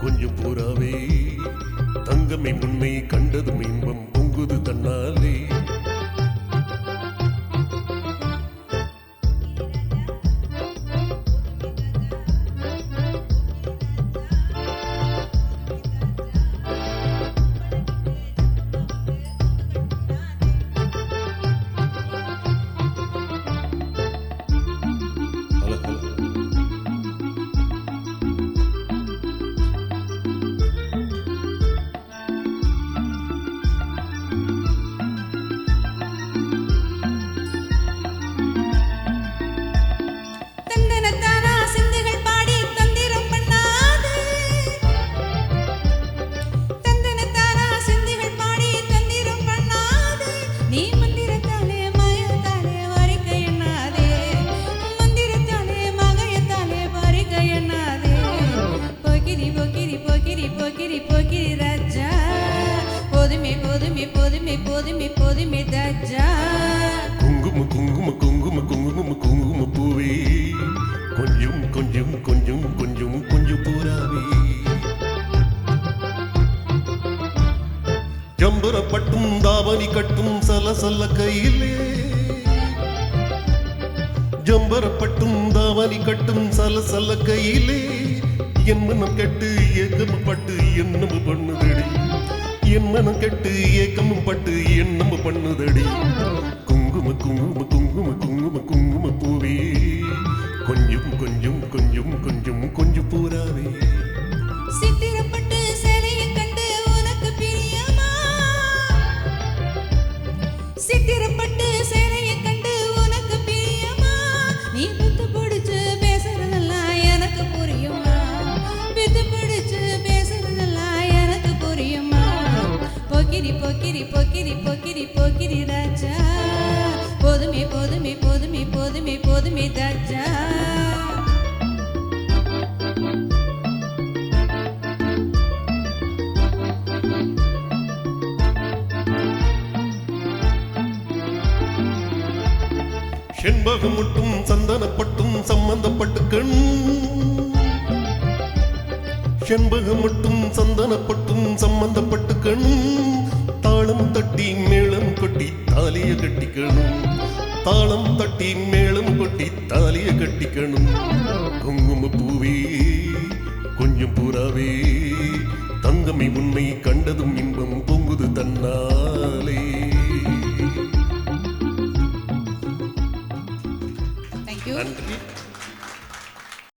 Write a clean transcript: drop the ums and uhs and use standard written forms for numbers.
கொஞ்சம் பூராவே தங்கமே உன்னை கண்டதும் இன்பம் பொங்குது தன்னாலே. போதுமே தாஜா. குங்கும குங்கும குங்கும குங்கும குங்கும பூவே கொஞ்சம் கொஞ்சம் கொஞ்சம் கொஞ்சம் கொஞ்சம் பூராவே. ஜம்பரப்பட்டும் தாவணி கட்டும் சலசல கையிலே, ஜம்பரப்பட்டும் தாவணி கட்டும் சலசல கையிலே, என் மனம் கெட்டு ஏக்கமும் பட்டு என்னம பண்ணுதடி, என் மனம் கெட்டு ஏக்கமும் பட்டு என்னம பண்ணுதடி. குங்கும குங்கும குங்கும குங்கும குங்கும பூவே கொஞ்சம் கொஞ்சம் கொஞ்சம் கொஞ்சம் கொஞ்சம் பூராவே. சித்திரப்பட்டு சேலையை கண்டு உனக்கு பிரியமா, சித்திரப்பட்டு சேலையை கண்டு உனக்கு பிரியமா, நீ புத்து பிடிச்சு பேசுறதெல்லாம் எனக்கு புரியுமா, பித்து பிடிச்சு பேசுறதெல்லாம் எனக்கு புரியுமா. போக்கிரி போக்கிரி போக்கிரி போக்கிரி போக்கிரி ராஜா, போதுமே போதுமே போதுமே போதுமே போதுமே தாஜா. செண்பகம் மட்டும் சந்தனப்பட்டும் சம்பந்தப்பட்டு கண், செண்பகம் மட்டும் சந்தனப்பட்டும் சம்பந்தப்பட்டு கண், தாளம் தட்டி மேளம் கொட்டி தாலிய கட்டிக்கணும், தாளம் தட்டி மேளம் கொட்டி தாலிய கட்டிக்கணும். குங்கும பூவே கொஞ்சம் பூராவே தங்கமே உன்னை கண்டதும் இன்பம் பொங்குது தன்னாலே.